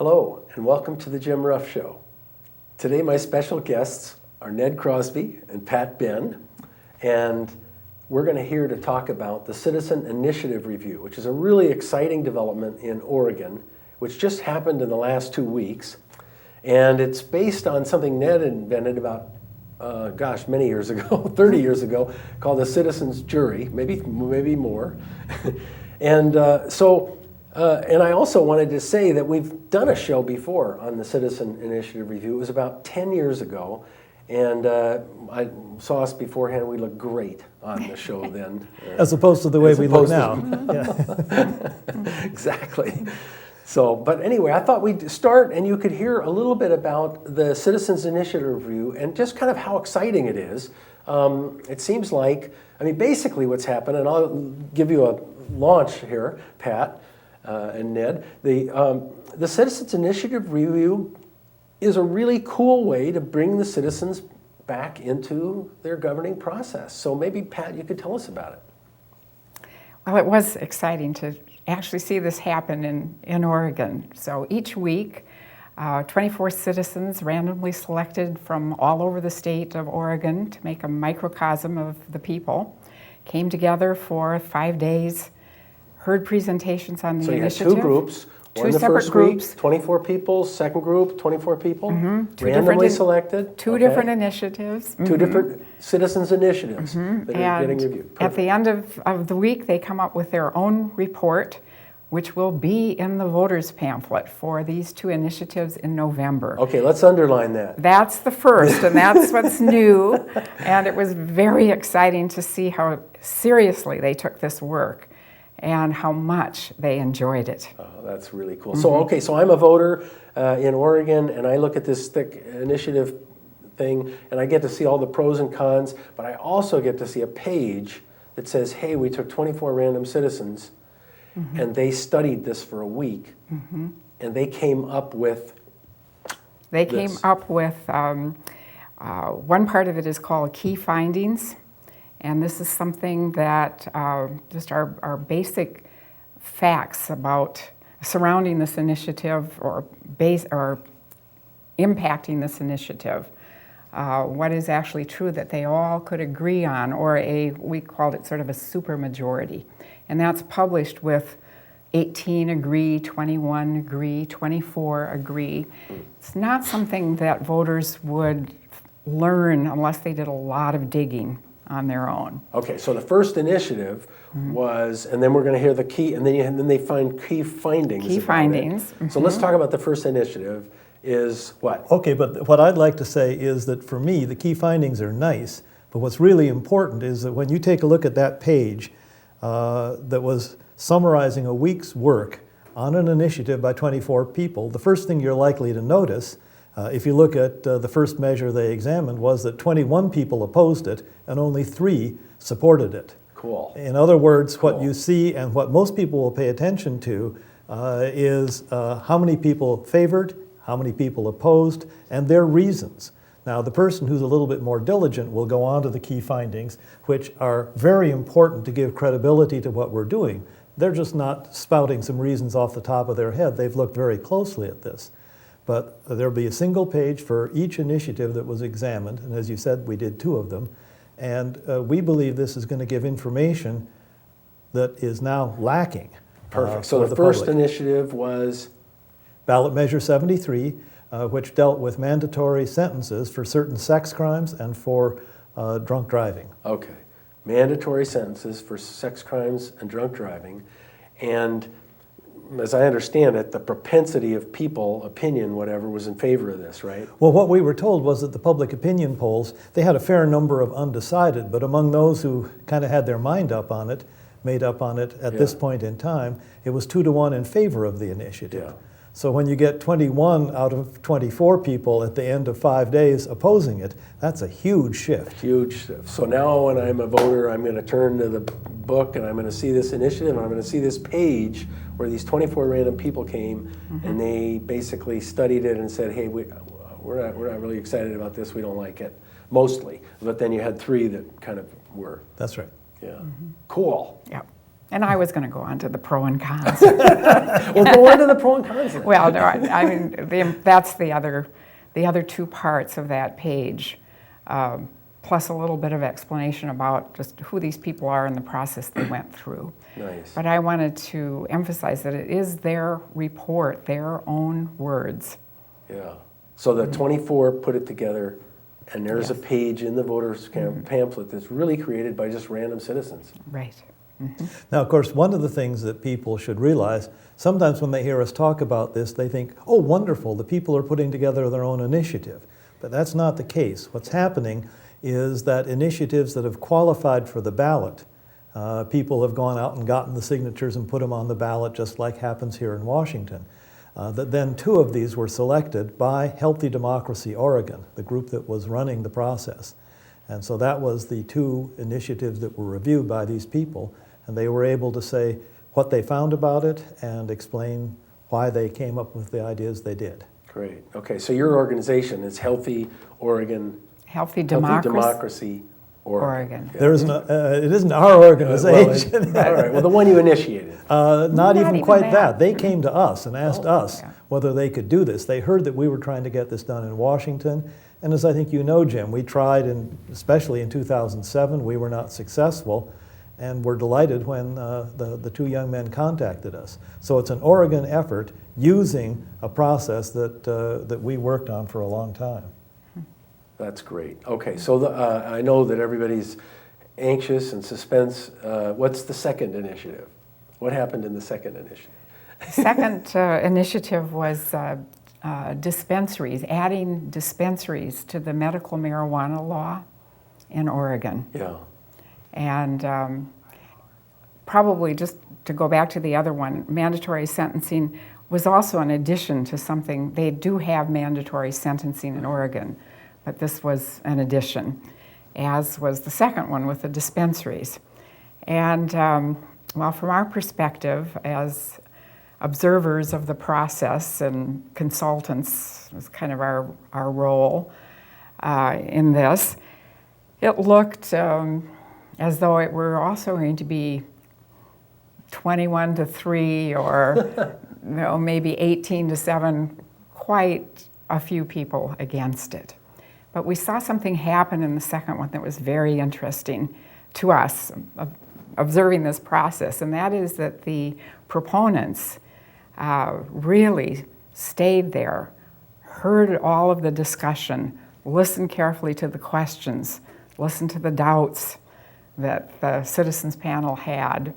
Hello, and welcome to the Jim Ruff Show. Today my special guests are Ned Crosby and Pat Ben, and we're going to hear to talk about the Citizen Initiative Review, which is a really exciting development in Oregon, which just happened in the last 2 weeks. And it's based on something Ned invented about, many years ago, 30 years ago, called the Citizens Jury, maybe more. And I also wanted to say that we've done a show before on the Citizen Initiative Review. It was about 10 years ago, and I saw us beforehand. We looked great on the show then. As opposed to the way we look now. Exactly. So, but anyway, I thought we'd start and you could hear a little bit about the Citizens Initiative Review and just kind of how exciting it is. It seems like, basically what's happened, and I'll give you a launch here, Pat and Ned. The Citizens Initiative Review is a really cool way to bring the citizens back into their governing process. So maybe, Pat, you could tell us about it. Well, it was exciting to actually see this happen in Oregon. So each week, 24 citizens randomly selected from all over the state of Oregon to make a microcosm of the people came together for 5 days, heard presentations on the initiative. So you had two groups. Two separate groups. 24 people, second group, 24 people, randomly selected. Two different initiatives. Two different citizens' initiatives that are getting reviewed. At the end of the week, they come up with their own report, which will be in the voters' pamphlet for these two initiatives in November. Okay, let's underline that. That's the first, and that's what's new. And it was very exciting to see how seriously they took this work and how much they enjoyed it. Oh, that's really cool. So I'm a voter in Oregon, and I look at this thick initiative thing, and I get to see all the pros and cons, but I also get to see a page that says, hey, we took 24 random citizens, and they studied this for a week, and they came up with one part of it is called Key Findings. And this is something that just our basic facts about surrounding this initiative or impacting this initiative. What is actually true that they all could agree on, or we called it sort of a supermajority. And that's published with 18 agree, 21 agree, 24 agree. It's not something that voters would learn unless they did a lot of digging on their own. Okay, so the first initiative was, and then we're going to hear the key, and then they find key findings. Key findings. So let's talk about the first initiative. Is what? Okay, but what I'd like to say is that for me, the key findings are nice, but what's really important is that when you take a look at that page that was summarizing a week's work on an initiative by 24 people, the first thing you're likely to notice if you look at the first measure they examined was that 21 people opposed it and only 3 supported it. Cool. In other words, what you see and what most people will pay attention to is how many people favored, how many people opposed, and their reasons. Now, the person who's a little bit more diligent will go on to the key findings, which are very important to give credibility to what we're doing. They're just not spouting some reasons off the top of their head. They've looked very closely at this. But there'll be a single page for each initiative that was examined, and as you said, we did 2 of them. And we believe this is going to give information that is now lacking. Perfect. So the first initiative was? Ballot Measure 73, which dealt with mandatory sentences for certain sex crimes and for drunk driving. Okay. Mandatory sentences for sex crimes and drunk driving. And as I understand it, the propensity of people, opinion, whatever, was in favor of this, right? Well, what we were told was that the public opinion polls, they had a fair number of undecided, but among those who kind of had their mind up on it, made up on it at this point in time, it was 2-to-1 in favor of the initiative. Yeah. So when you get 21 out of 24 people at the end of 5 days opposing it, that's a huge shift. Huge shift. So now when I'm a voter, I'm going to turn to the book and I'm going to see this initiative and I'm going to see this page where these 24 random people came and they basically studied it and said, hey, we're not really excited about this, we don't like it, mostly. But then you had 3 that kind of were. That's right. Yeah. Cool. Yep. And I was going to go on to the pro and cons. Well, go on to the pro and cons then. Well, no, I mean, that's the other two parts of that page, plus a little bit of explanation about just who these people are and the process they went through. Nice. But I wanted to emphasize that it is their report, their own words. Yeah. So the 24 put it together, and there's a Yes. page in the voters' pamphlet that's really created by just random citizens. Right. Now, of course, one of the things that people should realize, sometimes when they hear us talk about this, they think, oh, wonderful, the people are putting together their own initiative. But that's not the case. What's happening is that initiatives that have qualified for the ballot, people have gone out and gotten the signatures and put them on the ballot, just like happens here in Washington. That then 2 of these were selected by Healthy Democracy Oregon, the group that was running the process. And so that was the 2 initiatives that were reviewed by these people, and they were able to say what they found about it and explain why they came up with the ideas they did. Great. Okay, so your organization is Healthy Oregon, Healthy Healthy Democracy. Democracy Oregon. Oregon. Yeah. There isn't it isn't our organization. All right, well, the one you initiated. Not even even quite that. that. They came to us and asked Oh, us yeah. whether they could do this. They heard that we were trying to get this done in Washington. And as I think you know, Jim, we tried, especially in 2007, we were not successful. And we're delighted when the 2 young men contacted us. So it's an Oregon effort using a process that we worked on for a long time. That's great. Okay, so I know that everybody's anxious and suspense. What's the second initiative? What happened in the second initiative? Second initiative was dispensaries, adding dispensaries to the medical marijuana law in Oregon. Yeah. And probably just to go back to the other one, mandatory sentencing was also an addition to something. They do have mandatory sentencing in Oregon, but this was an addition, as was the second one with the dispensaries. And well, from our perspective as observers of the process and consultants, was kind of our role in this, it looked as though it were also going to be 21 to 3 or maybe 18 to 7, quite a few people against it. But we saw something happen in the second one that was very interesting to us, observing this process, and that is that the proponents really stayed there, heard all of the discussion, listened carefully to the questions, listened to the doubts that the citizens panel had,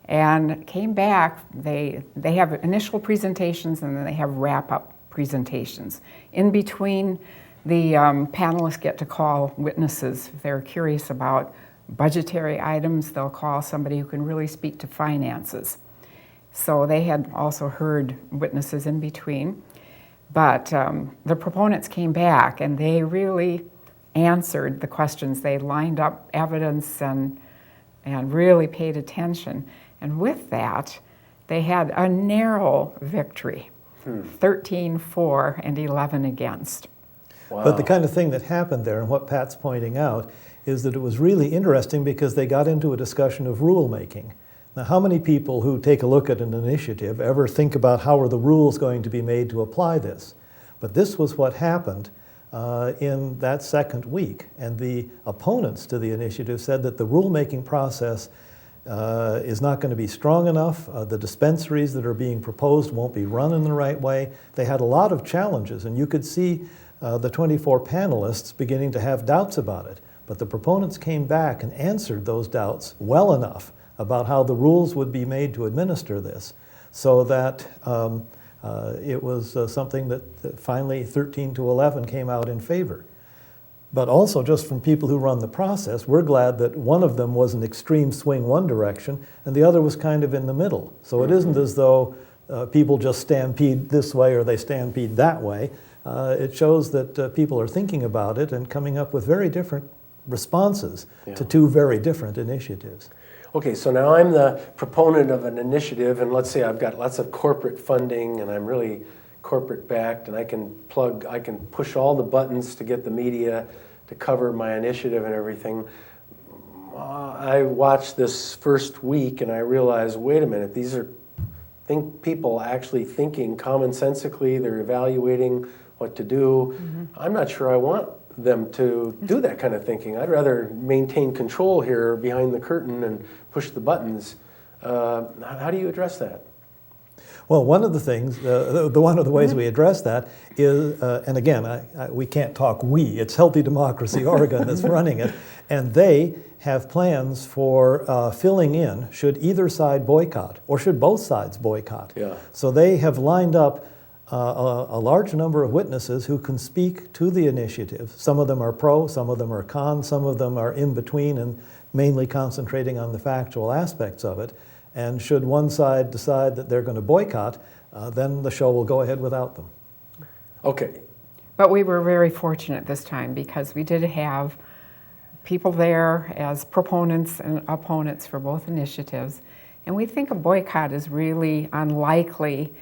and came back. They have initial presentations and then they have wrap-up presentations. In between, the panelists get to call witnesses. If they're curious about budgetary items, they'll call somebody who can really speak to finances. So they had also heard witnesses in between. But the proponents came back and they really answered the questions. They lined up evidence and really paid attention. And with that, they had a narrow victory, 13 for and 11 against. Wow. But the kind of thing that happened there, and what Pat's pointing out, is that it was really interesting because they got into a discussion of rulemaking. Now, how many people who take a look at an initiative ever think about how are the rules going to be made to apply this? But this was what happened in that second week. And the opponents to the initiative said that the rulemaking process is not going to be strong enough. The dispensaries that are being proposed won't be run in the right way. They had a lot of challenges, and you could see the 24 panelists beginning to have doubts about it. But the proponents came back and answered those doubts well enough about how the rules would be made to administer this, so that it was something that finally 13 to 11 came out in favor. But also, just from people who run the process, we're glad that one of them was an extreme swing one direction and the other was kind of in the middle. So it isn't as though people just stampede this way or they stampede that way. It shows that people are thinking about it and coming up with very different responses to 2 very different initiatives. Okay, so now I'm the proponent of an initiative, and let's say I've got lots of corporate funding and I'm really corporate backed, and I can push all the buttons to get the media to cover my initiative and everything. I watched this first week and I realized, wait a minute, these are people actually thinking commonsensically, they're evaluating what to do. I'm not sure I want them to do that kind of thinking. I'd rather maintain control here behind the curtain and push the buttons. How do you address that? Well, one of the things, one of the ways we address that is, and again, we can't talk we, it's Healthy Democracy Oregon that's running it, and they have plans for filling in should either side boycott, or should both sides boycott. Yeah. So they have lined up a large number of witnesses who can speak to the initiative. Some of them are pro, some of them are con, some of them are in between and mainly concentrating on the factual aspects of it. And should one side decide that they're going to boycott, then the show will go ahead without them. Okay. But we were very fortunate this time because we did have people there as proponents and opponents for both initiatives. And we think a boycott is really unlikely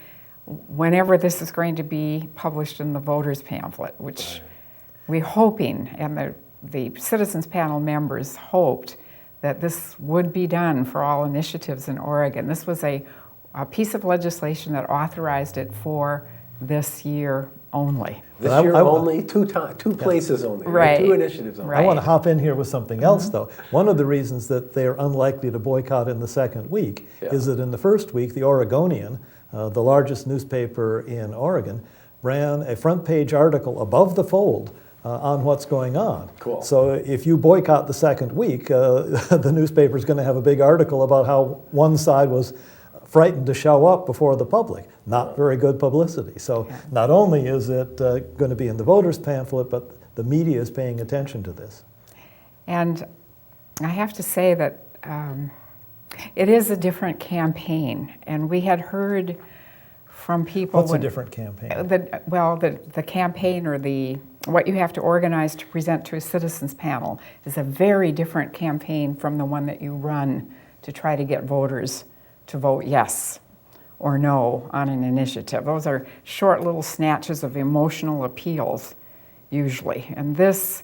whenever this is going to be published in the voters pamphlet, which we're hoping, and the citizens panel members hoped, that this would be done for all initiatives in Oregon. This was a piece of legislation that authorized it for this year only. This year only, two places only, Right. Two initiatives only. Right. I want to hop in here with something else, though. One of the reasons that they're unlikely to boycott in the second week is that in the first week, the Oregonian, the largest newspaper in Oregon, ran a front page article above the fold on what's going on. Cool. So if you boycott the second week, the newspaper's going to have a big article about how one side was frightened to show up before the public. Not very good publicity. So not only is it going to be in the voters pamphlet, but the media is paying attention to this. And I have to say that it is a different campaign. And we had heard from people. What's a different campaign? The campaign, or what you have to organize to present to a citizens panel, is a very different campaign from the one that you run to try to get voters to vote yes or no on an initiative. Those are short little snatches of emotional appeals, usually. And this,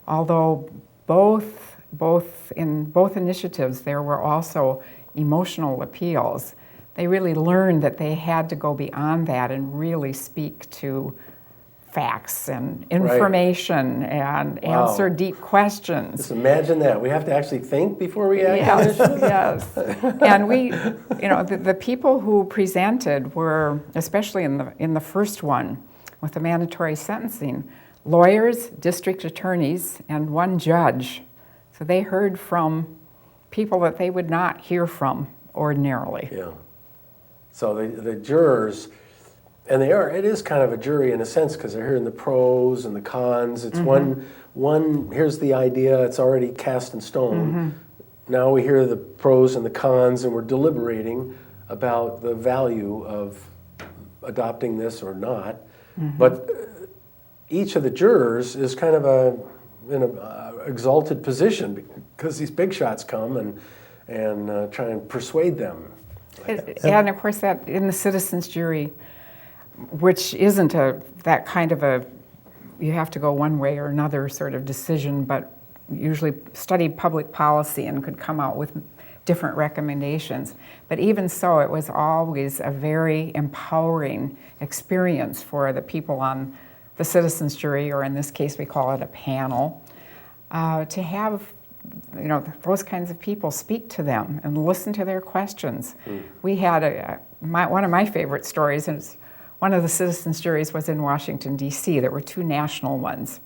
although in both initiatives there were also emotional appeals, they really learned that they had to go beyond that and really speak to facts and information and answer deep questions. Just imagine that. We have to actually think before we act. Yes. And we, the people who presented were, especially in the first one with the mandatory sentencing, lawyers, district attorneys, and one judge. So they heard from people that they would not hear from ordinarily. Yeah. So the jurors, and it is kind of a jury in a sense, because they're hearing the pros and the cons. It's one, here's the idea, it's already cast in stone. Now we hear the pros and the cons, and we're deliberating about the value of adopting this or not. But each of the jurors is kind of in an exalted position because these big shots come and try and persuade them. And of course, that in the citizens jury, which isn't that kind of you have to go one way or another sort of decision, but usually studied public policy and could come out with different recommendations. But even so, it was always a very empowering experience for the people on the citizens jury, or in this case we call it a panel, to have those kinds of people speak to them and listen to their questions. We had one of my favorite stories, and one of the citizens juries was in Washington, D.C. There were two national ones.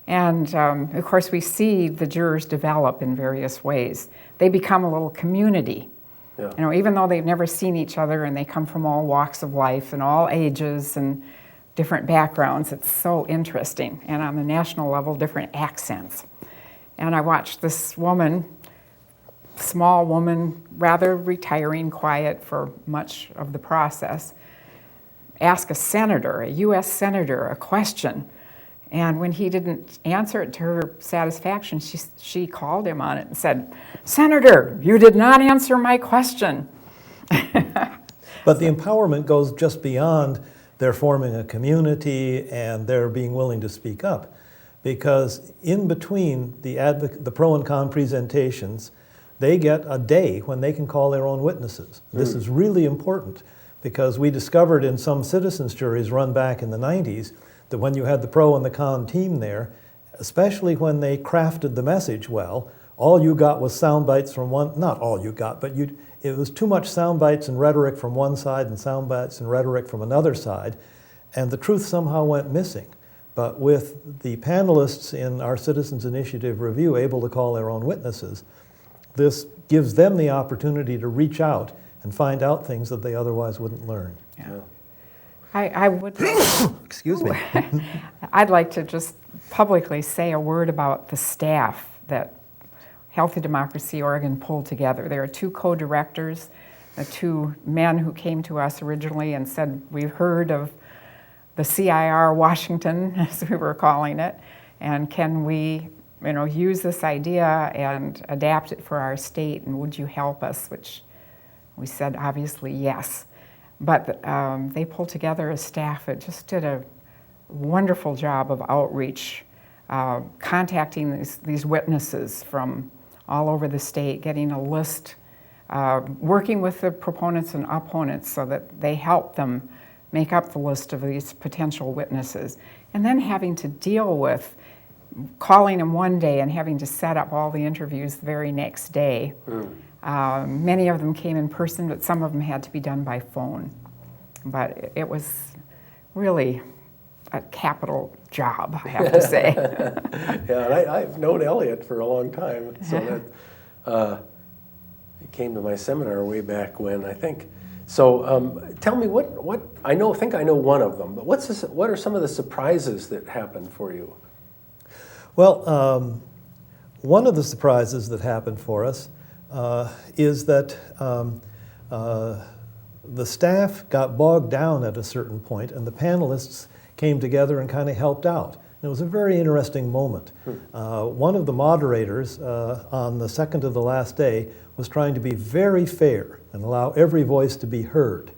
And of course, we see the jurors develop in various ways. They become a little community. Yeah. Even though they've never seen each other and they come from all walks of life and all ages and different backgrounds, it's so interesting. And on the national level, different accents. And I watched this woman, small woman, rather retiring, quiet for much of the process, ask a senator, a U.S. senator, a question. And when he didn't answer it to her satisfaction, she called him on it and said, "Senator, you did not answer my question." But the empowerment goes just beyond their forming a community and their being willing to speak up. because in between the pro and con presentations, they get a day when they can call their own witnesses. This is really important because we discovered in some citizens juries run back in the 90s that when you had the pro and the con team there, especially when they crafted the message well, all you got was sound bites from one, not all you got, but it was too much sound bites and rhetoric from one side and sound bites and rhetoric from another side, and the truth somehow went missing. But with the panelists in our Citizens Initiative review able to call their own witnesses, this gives them the opportunity to reach out and find out things that they otherwise wouldn't learn. Yeah. I would. Excuse me. I'd like to just publicly say a word about the staff that Healthy Democracy Oregon pulled together. There are two co-directors, the two men who came to us originally and said, we've heard of the CIR Washington, as we were calling it, and can we use this idea and adapt it for our state, and would you help us? Which we said, obviously, yes. But they pulled together a staff that just did a wonderful job of outreach, contacting these witnesses from all over the state, getting a list, working with the proponents and opponents so that they help them make up the list of these potential witnesses, and then having to deal with calling them one day and having to set up all the interviews the very next day. Many of them came in person, but some of them had to be done by phone. But it was really a capital job, I have to say. Yeah, and I've known Elliot for a long time, so that he came to my seminar way back when, I think. So tell me what I think I know one of them, but what are some of the surprises that happened for you? Well, one of the surprises that happened for us is that the staff got bogged down at a certain point, and the panelists came together and kind of helped out. And it was a very interesting moment. One of the moderators on the second to the last day was trying to be very fair and allow every voice to be heard.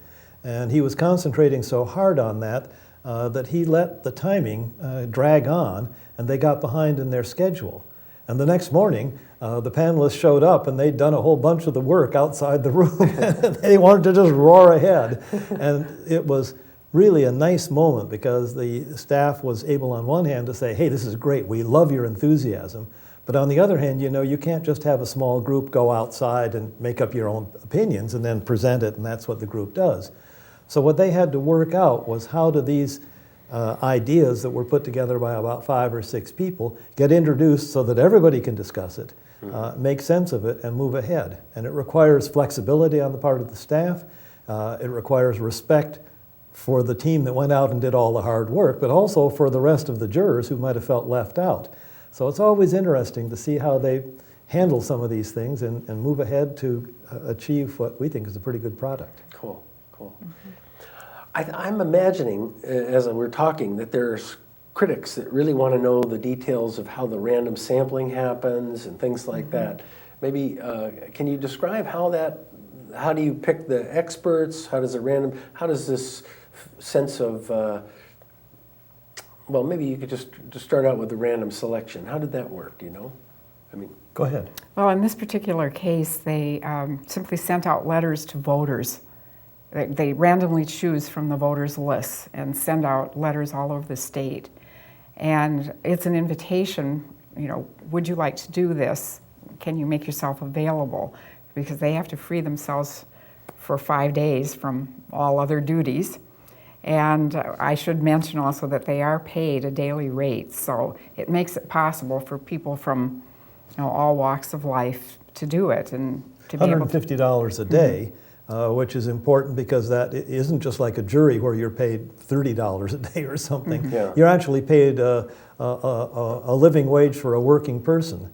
And he was concentrating so hard on that that he let the timing drag on, and they got behind in their schedule. And the next morning, the panelists showed up, and they'd done a whole bunch of the work outside the room. They wanted to just roar ahead. And it was really a nice moment because the staff was able on one hand to say, hey, this is great, we love your enthusiasm. But on the other hand, you can't just have a small group go outside and make up your own opinions and then present it, and that's what the group does. So what they had to work out was how do these ideas that were put together by about 5 or 6 people get introduced so that everybody can discuss it, make sense of it, and move ahead. And it requires flexibility on the part of the staff. It requires respect for the team that went out and did all the hard work, but also for the rest of the jurors who might have felt left out. So it's always interesting to see how they handle some of these things and move ahead to achieve what we think is a pretty good product. Cool. I'm imagining, as we're talking, that there's critics that really want to know the details of how the random sampling happens and things like that. Maybe, can you describe how do you pick the experts? How does this sense of, well, maybe you could just start out with the random selection. How did that work, do you know? Go ahead. Well, in this particular case, they simply sent out letters to voters. They randomly choose from the voters' lists and send out letters all over the state. And it's an invitation, would you like to do this? Can you make yourself available? Because they have to free themselves for 5 days from all other duties. And I should mention also that they are paid a daily rate, so it makes it possible for people from all walks of life to do it and to be able to. $150 a day, which is important because that isn't just like a jury where you're paid $30 a day or something. Yeah. You're actually paid a living wage for a working person,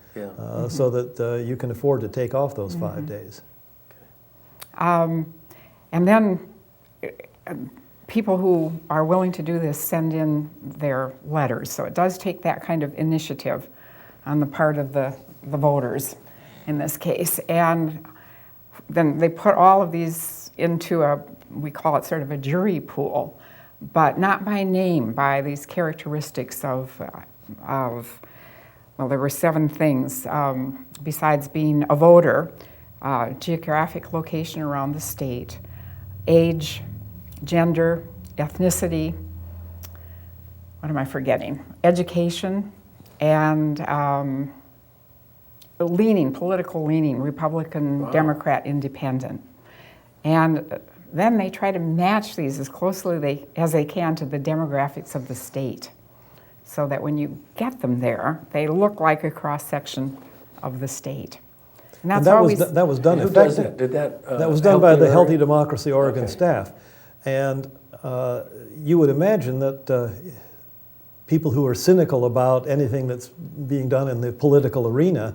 so that you can afford to take off those 5 days. And then people who are willing to do this send in their letters. So it does take that kind of initiative on the part of the voters in this case. And then they put all of these into we call it sort of a jury pool, but not by name, by these characteristics of of, well, there were 7 things besides being a voter: geographic location around the state, age, gender, ethnicity, what am I forgetting? Education, and political leaning, Republican, Wow. Democrat, Independent. And then they try to match these as closely as they can to the demographics of the state, so that when you get them there, they look like a cross-section of the state. And that's And that always... was done Who does effectively. that? Did that? That was done by the Healthy Oregon? Democracy Oregon Okay. staff. And you would imagine that people who are cynical about anything that's being done in the political arena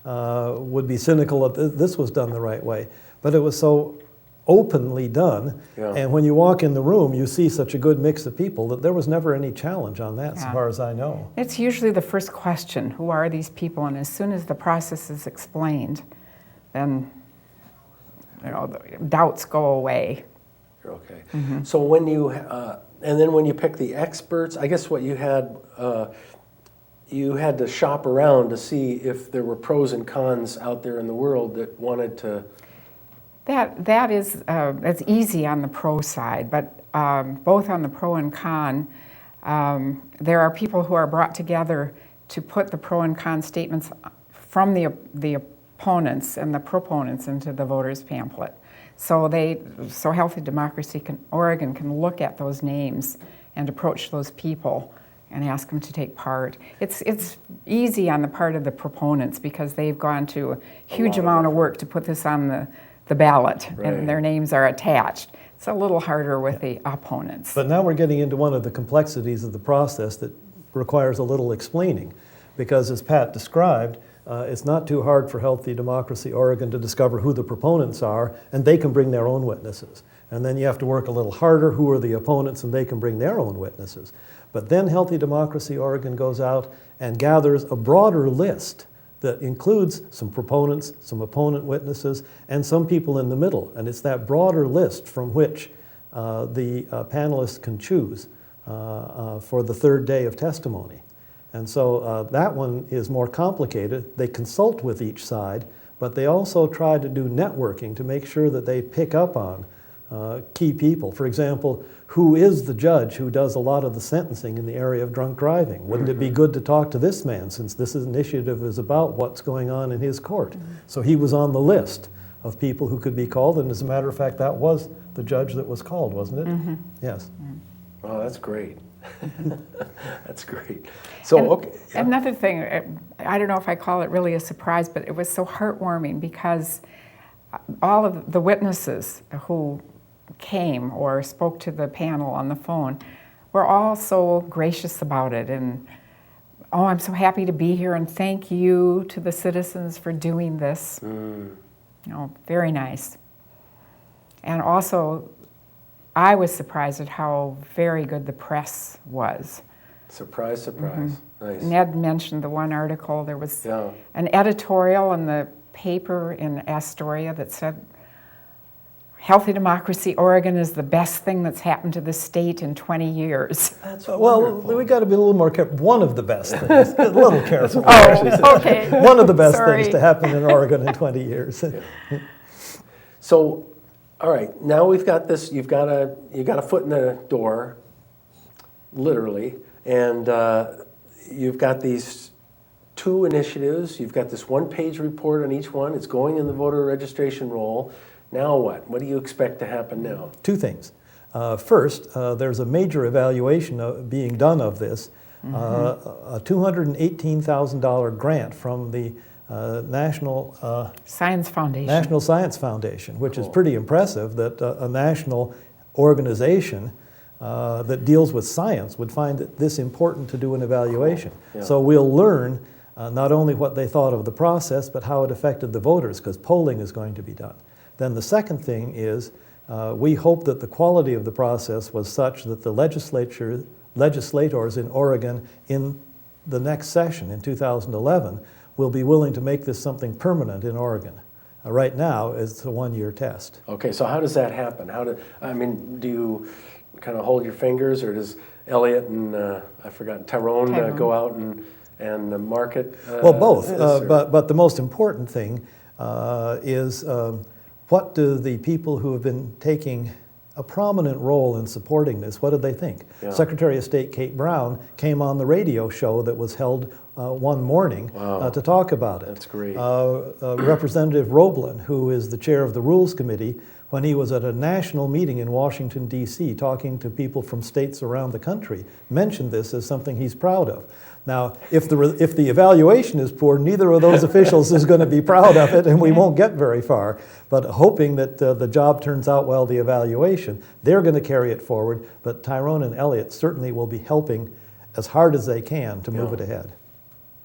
would be cynical that this was done the right way. But it was so openly done, Yeah. and when you walk in the room, you see such a good mix of people that there was never any challenge on that, Yeah. as far as I know. It's usually the first question: who are these people? And as soon as the process is explained, then the doubts go away. Okay. So when you, and then when you pick the experts, I guess what you had to shop around to see if there were pros and cons out there in the world that wanted to. That is that's easy on the pro side, but both on the pro and con, there are people who are brought together to put the pro and con statements from the opponents and the proponents into the voters' pamphlet. So Healthy Democracy Oregon can look at those names and approach those people and ask them to take part. It's easy on the part of the proponents because they've gone to a huge amount of work to put this on the ballot, Right. and their names are attached. It's a little harder with the opponents. But now we're getting into one of the complexities of the process that requires a little explaining, because as Pat described, it's not too hard for Healthy Democracy Oregon to discover who the proponents are, and they can bring their own witnesses. And then you have to work a little harder, who are the opponents, and they can bring their own witnesses. But then Healthy Democracy Oregon goes out and gathers a broader list that includes some proponents, some opponent witnesses, and some people in the middle. And it's that broader list from which the panelists can choose for the third day of testimony. And so that one is more complicated. They consult with each side, but they also try to do networking to make sure that they pick up on key people. For example, who is the judge who does a lot of the sentencing in the area of drunk driving? Wouldn't it be good to talk to this man, since this initiative is about what's going on in his court? So he was on the list of people who could be called, and as a matter of fact, that was the judge that was called, wasn't it? Yes. Oh, that's great. That's great. So, And okay. yeah. Another thing, I don't know if I call it really a surprise, but it was so heartwarming because all of the witnesses who came or spoke to the panel on the phone were all so gracious about it, and oh, I'm so happy to be here, and thank you to the citizens for doing this. Very nice. And also, I was surprised at how very good the press was. Surprise, surprise. Nice. Ned mentioned the one article. There was Yeah. an editorial in the paper in Astoria that said, Healthy Democracy Oregon is the best thing that's happened to the state in 20 years. That's Well, wonderful. we got to be a little more careful. One of the best things, a little careful. Oh, okay. One of the best Sorry. things to happen in Oregon in 20 years. So, all right, now we've got this, you got a foot in the door, literally, and you've got these 2 initiatives, you've got this 1-page report on each one, it's going in the voter registration roll. Now what? What do you expect to happen now? 2 things. First, there's a major evaluation being done of this, a $218,000 grant from the National Science Foundation. National Science Foundation, which is pretty impressive that a national organization that deals with science would find it this important to do an evaluation. Cool. Yeah. So we'll learn not only what they thought of the process, but how it affected the voters, because polling is going to be done. Then the second thing is we hope that the quality of the process was such that the legislators in Oregon in the next session in 2011 will be willing to make this something permanent in Oregon. Right now, it's a 1-year test. Okay, so how does that happen? Do you kind of hold your fingers, or does Elliot and Tyrone go out and market? Well, both. this, or- But the most important thing is what do the people who have been taking a prominent role in supporting this, what do they think? Yeah. Secretary of State Kate Brown came on the radio show that was held one morning Wow. to talk about it. That's great. Representative Roblin, who is the chair of the Rules Committee, when he was at a national meeting in Washington, D.C., talking to people from states around the country, mentioned this as something he's proud of. Now, if the evaluation is poor, neither of those officials is going to be proud of it, and we won't get very far. But hoping that the job turns out well, the evaluation, they're going to carry it forward. But Tyrone and Elliot certainly will be helping as hard as they can to move Yeah. it ahead.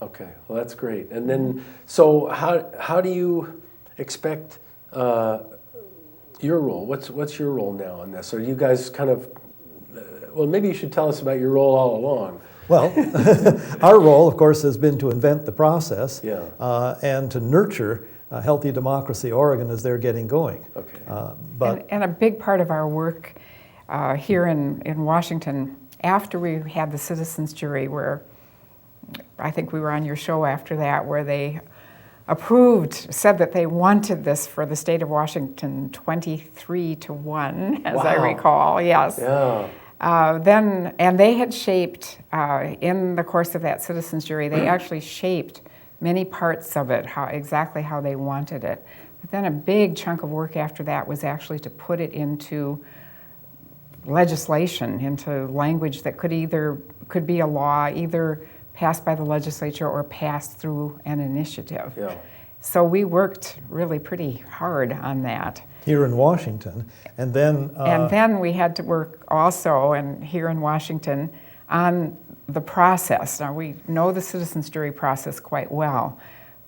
Okay, well, that's great. And then, so how do you expect your role? What's your role now in this? Are you guys kind of, well, maybe you should tell us about your role all along. Well, our role, of course, has been to invent the process Yeah. and to nurture Healthy Democracy Oregon as they're getting going. Okay. And a big part of our work here in Washington, after we had the citizens jury, where I think we were on your show after that, where they said that they wanted this for the state of Washington 23-1, as I Wow. recall, yes. Yeah. And they had shaped, in the course of that citizens jury, they actually shaped many parts of it, exactly how they wanted it. But then a big chunk of work after that was actually to put it into legislation, into language that could be a law, either passed by the legislature or passed through an initiative. Yeah. So we worked really pretty hard on that. Here in Washington, and then we had to work also, and here in Washington, on the process. Now, we know the citizens jury process quite well,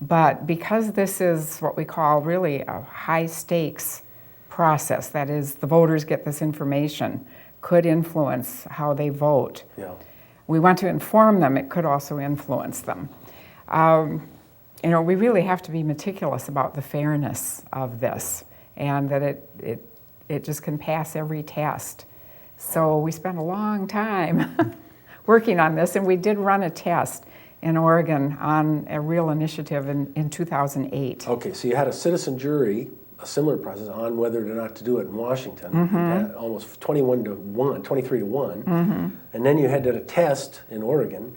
but because this is what we call really a high stakes process, that is, the voters get this information, could influence how they vote. Yeah. We want to inform them, it could also influence them. We really have to be meticulous about the fairness of this, and that it just can pass every test. So we spent a long time working on this, and we did run a test in Oregon on a real initiative in 2008. Okay, so you had a citizen jury, a similar process on whether or not to do it in Washington, Mm-hmm. almost 23-1, and then you had a test in Oregon,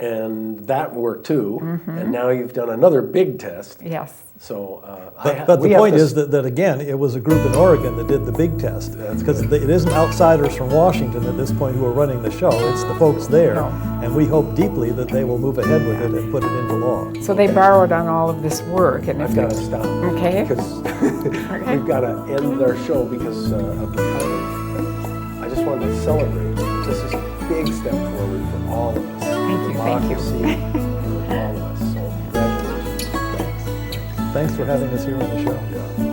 and that worked too, and now you've done another big test. Yes. So, but the point is that again, it was a group in Oregon that did the big test, because it isn't outsiders from Washington at this point who are running the show. It's the folks there, No. and we hope deeply that they will move ahead with it and put it into law. So they borrowed on all of this work, and I've got to stop. Okay. Because we've got to end our show because of the time. I just wanted to celebrate. This is a big step forward for all of us. Thank you, thank you. Democracy for all of us. So congratulations. Thanks for having us here on the show. Yeah.